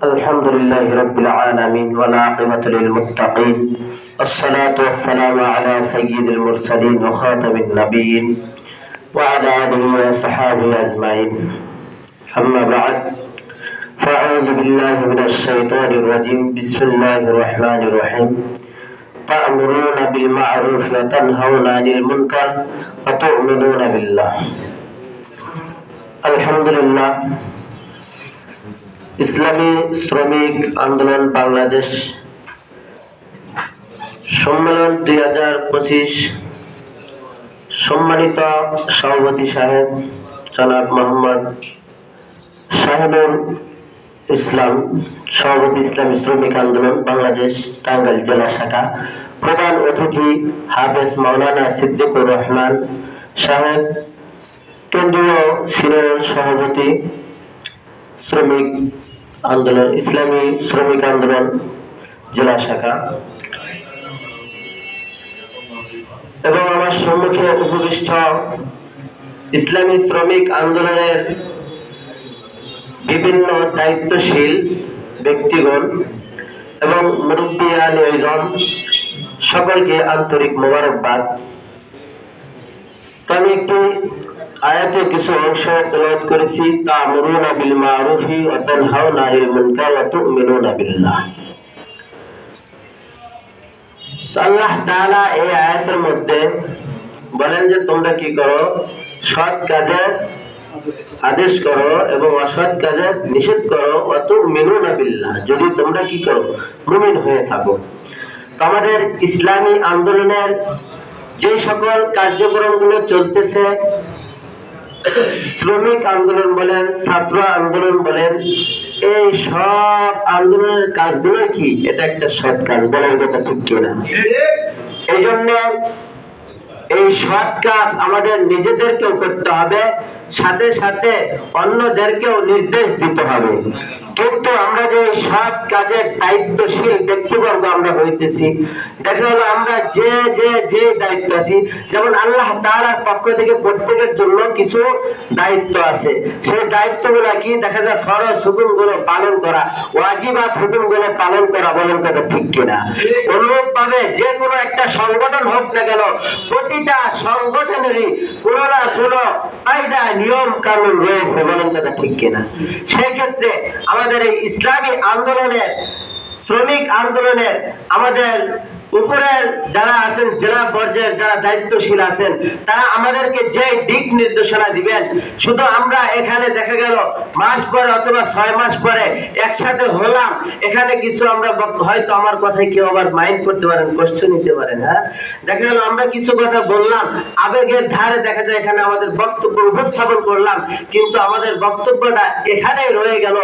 الحمد لله رب العالمين والعاقبة للمتقين الصلاة والسلام على سيد المرسلين وخاتم النبيين وعلى آله وصحبه أجمعين أما بعد فأعوذ بالله من الشيطان الرجيم بسم الله الرحمن الرحيم تأمرون بالمعروف وتنهون عن المنكر وتؤمنون بالله الحمد لله ইসলামী শ্রমিক আন্দোলন বাংলাদেশ সম্মেলন 2025 সম্মানিত সভাপতি সাহেব জনাব মোহাম্মদ শাহিনুল ইসলাম, সভাপতি ইসলামী শ্রমিক আন্দোলন বাংলাদেশ টাঙ্গাইল জেলা শাখা, প্রধান অতিথি হাফেজ মাওলানা সিদ্দিকুর রহমান সাহেব, কেন্দ্রীয় সিনিয়র সভাপতি শ্রমিক আন্দোলন ইসলামী শ্রমিক আন্দোলন জেলা শাখা এবং আমার সম্মুখে উপবিষ্ট ইসলামী শ্রমিক আন্দোলনের বিভিন্ন দায়িত্বশীল ব্যক্তিগণ এবং মুরব্বিয়ান ইজম, সকলকে আন্তরিক মোবারকবাদ। আমি একটি আয়াতে কিছু অংশ তেলাওয়াত করেছি, তা'মুরুনা বিল মা'রুফি ওয়া তানহাউনা আনিল মুনকার ওয়া তু'মিনুনা বিল্লাহ। আল্লাহ তাআলা এই আয়াতের মধ্যে বলেন যে তোমরা কি করো, সৎ কাজের আদেশ করো এবং অসৎ কাজের নিষেধ করো, ওয়া তু'মিনুনা বিল্লাহ, যদি তোমরা কি করো, মুমিন হয়ে থাকো। আমাদের ইসলামী আন্দোলনের যে সকল কার্যক্রমগুলো চলতেছে, শ্রমিক আন্দোলন বলেন, ছাত্র আন্দোলন বলেন, এই সব আন্দোলনের কাজগুলো কি, এটা একটা সৎ কাজ, বলার কথা ঠিক কিনা? এই জন্য এই সৎ কাজ আমাদের নিজেদেরকেও করতে হবে, সাথে সাথে অন্যদেরকেও নির্দেশ দিতে হবে। কিন্তু আমরা যে সৎ কাজের দায়িত্বশীল ব্যক্তিবর্গ আমরা হইতেছি, দেখা হলো আমরা যে দায়িত্ব আছি, যেমন আল্লাহ তাআলার পক্ষ থেকে প্রত্যেকের জন্য কিছু দায়িত্ব আছে। সেই দায়িত্বগুলো কি, দেখা যায় ফরজ হুকুমগুলো পালন করা, ওয়াজিবাত হুকুমগুলো পালন করা, বলেন কথা ঠিক কিনা? অনুরূপ ভাবে যে কোনো একটা সংগঠন হোক না কেন, প্রতিটা সংগঠনেরই কোনো না কোনো কায়দা নিয়ম কানুন রয়েছে, বলেন কথা ঠিক কিনা? সেই ক্ষেত্রে আমাদের এই ইসলামী আন্দোলনের, শ্রমিক আন্দোলনের আমাদের উপরের যারা আছেন, জেলা পর্যায়ের যারা দায়িত্বশীল আছেন, তারা আমাদেরকে যে দিক নির্দেশনা দিবেন, শুধু আমরা এখানে দেখা গেল মাস পরে অথবা 6 মাস পরে একসাথে হলাম, এখানে কিছু আমরা হয়তো আমার কথায় কেউ আবার মাইন্ড করতে পারেন, কষ্ট নিতে পারেন, হ্যাঁ, দেখা গেল আমরা কিছু কথা বললাম, আবেগের ধারে দেখা যায় এখানে আমাদের বক্তব্য উপস্থাপন করলাম, কিন্তু আমাদের বক্তব্যটা এখানেই রয়ে গেল।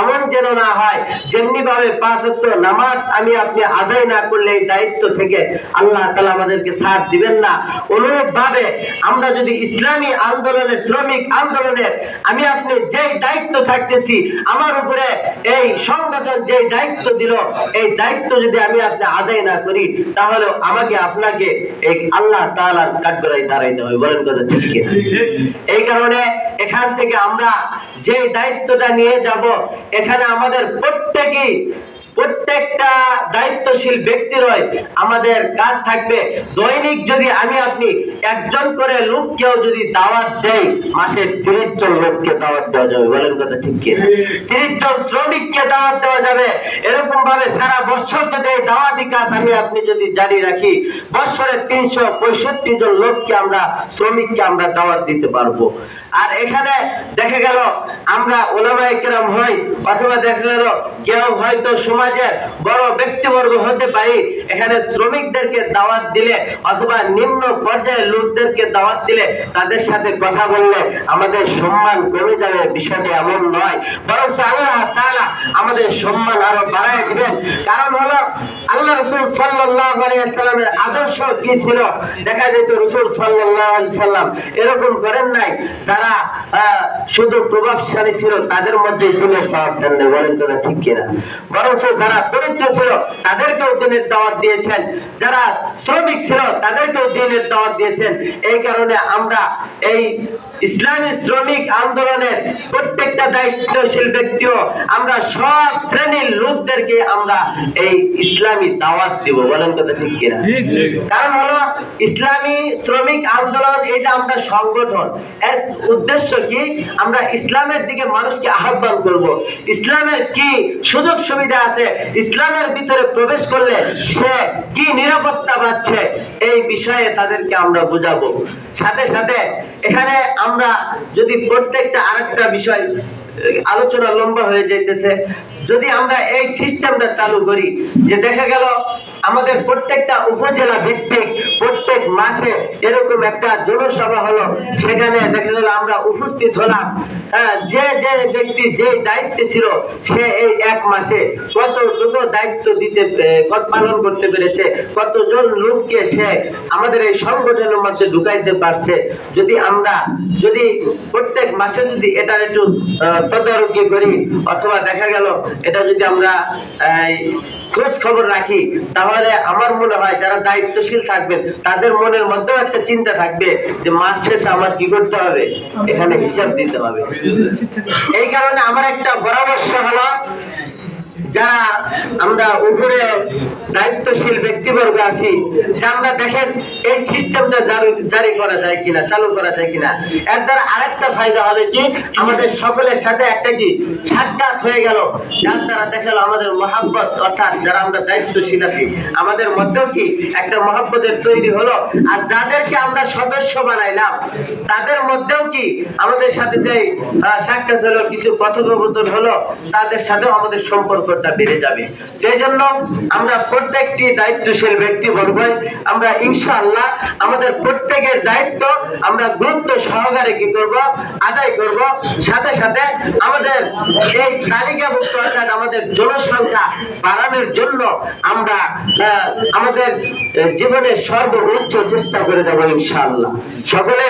এমন যেন না হয় যেমনি ভাবে 5 ওয়াক্ত নামাজ আমি আপনি আদায় না করলে এই দায়িত্ব থেকে আল্লাহ তাআলা আমাদেরকে ছাড় দিবেন না। অনুরূপ ভাবে আমরা যদি ইসলামী আন্দোলনের, শ্রমিক আন্দোলনের আমি আপনি যেই দায়িত্ব থাকতেছি, আমার উপরে এই সংগঠন যেই দায়িত্ব দিল, এই দায়িত্ব যদি আমি আপনি আদায় না করি, তাহলে আমাকে আপনাকে এই আল্লাহ তাআলার কাঠগড়ায় দাঁড়াইতে হবে, বলেন কথা ঠিক কি? এই কারণে এখান থেকে আমরা যেই দায়িত্বটা নিয়ে যাব, এখানে আমাদের প্রত্যেকটা দায়িত্বশীল ব্যক্তির আমাদের কাজ থাকবে, দৈনিক যদি আমি আপনি একজন করে লোককেও যদি দাওয়াত দেই, মাসে 30 জন লোককে দাওয়াত দেওয়া যাবে, বলেন কথা ঠিক কি? 30 জন শ্রমিককে দাওয়াত দেওয়া যাবে। এরকম ভাবে সারা বছর যদি এই দাওয়াতি কাজ আমি আপনি যদি জারি রাখি, বছরে 365 জন লোককে আমরা, শ্রমিককে আমরা দাওয়াত দিতে পারবো। আর এখানে দেখা গেল আমরা উলামায়ে কেরাম হই, অথবা দেখা গেল কেউ হয়তো সমাজের বড় ব্যক্তিবর্গ হতে পারি, এখানে শ্রমিকদেরকে দাওয়াত দিলে অথবা নিম্ন পর্যায়ের লোকদেরকে দাওয়াত দিলে, তাদের সাথে কথা বললে আমাদের সম্মান কমে যাবে, বিষয়টি এমন নয়, বরং আল্লাহ তাআলা আমাদের সম্মান আরো বাড়ায় দিবেন। কারণ হলো আল্লাহ রাসূল সাল্লাল্লাহু আলাইহি ওয়াসাল্লামের আদর্শ কি ছিল, দেখা যেত রাসূল সাল্লাল্লাহু আলাইহি ওয়াসাল্লাম এরকম করেন নাই, যারা শুধু প্রভাবশালী ছিল তাদের মধ্যে দিনের দাওয়াত দেন, বলেন তো ঠিক কিনা? বরং যারা দরিদ্র ছিল তাদেরকেও দিনের দাওয়াত দিয়েছেন, যারা শ্রমিক ছিল তাদেরকেও দিনের দাওয়াত দিয়েছেন। এই কারণে আমরা এই ইসলামী শ্রমিক আন্দোলনের প্রত্যেকটা দায়িত্বশীল ব্যক্তিও আমরা সব শ্রেণীর লোকদেরকে আমরা এই ইসলামী দাওয়াত দিব। বলেন কথা ঠিক কিনা? কারণ হলো ইসলামী শ্রমিক আন্দোলন এটা আমরা সংগঠন, এর উদ্দেশ্য কি? আমরা ইসলামের দিকে মানুষকে আহ্বান করব। ইসলামের কি সুযোগ সুবিধা আছে, ইসলামের ভিতরে প্রবেশ করলে সে কি নিরাপত্তা পাচ্ছে, এই বিষয়ে তাদেরকে আমরা বুঝাবো। সাথে সাথে এখানে আমরা যদি প্রত্যেকটা আরেকটা বিষয় আলোচনা লম্বা হয়ে যাইতেছে, যদি আমরা এই সিস্টেমটা চালু করি যে দেখা গেল আমাদের প্রত্যেকটা উপজেলা ভিত্তিক প্রত্যেক মাসে এরকম একটা জনসভা হলো, সেখানে দেখা গেল আমরা উপস্থিত হলাম, যে যে ব্যক্তি যে দায়িত্বে ছিল সে এই এক মাসে কতটুকু দায়িত্ব দিতে পালন করতে পেরেছে, কতজন লোককে সে আমাদের এই সংগঠনের মধ্যে ঢুকাইতে পারছে। যদি প্রত্যেক মাসে যদি এটার একটু তদারকি করি, অথবা দেখা গেল এটা যদি আমরা খোঁজ খবর রাখি, তাহলে আমার মনে হয় যারা দায়িত্বশীল থাকবেন তাদের মনের মধ্যেও একটা চিন্তা থাকবে যে মাস শেষে আমার কি করতে হবে, এখানে হিসাব দিতে হবে। এই কারণে আমার একটা পরামর্শ হলো, যারা আমরা উপরে দায়িত্বশীল ব্যক্তিবর্গ আছি, যে আমরা দেখেন এই সিস্টেমটা জারি করা যায় কিনা, চালু করা যায় কিনা। এর দ্বারা আরেকটা ফায়দা হবে কি, আমাদের সকলের সাথে একটা কি সাক্ষাৎ হয়ে গেল, যার দ্বারা দেখালো আমাদের মহাব্বত, অর্থাৎ যারা আমরা দায়িত্বশীল আছি আমাদের মধ্যেও কি একটা মহাব্বতের তৈরি হলো। আর যাদেরকে আমরা সদস্য বানাইলাম তাদের মধ্যেও কি আমাদের সাথে যে সাক্ষাৎ হলো, কিছু কথোপকথন হলো, তাদের সাথেও আমাদের সম্পর্কটা বেড়ে যাবে। সেই জন্য আমরা প্রত্যেকটি দায়িত্বশীল ব্যক্তি বলবো, আমরা ইনশাআল্লাহ আমাদের প্রত্যেকের দায়িত্ব আমরা গুরুত্ব সহকারে কি করব, আদায় করব। সাথে সাথে আমাদের এই তালিকাভুক্ত অর্থাৎ আমাদের জনসংখ্যা বাড়ানোর জন্য আমরা আমাদের জীবনের সর্বোচ্চ চেষ্টা করে যাব ইনশাআল্লাহ। সকলে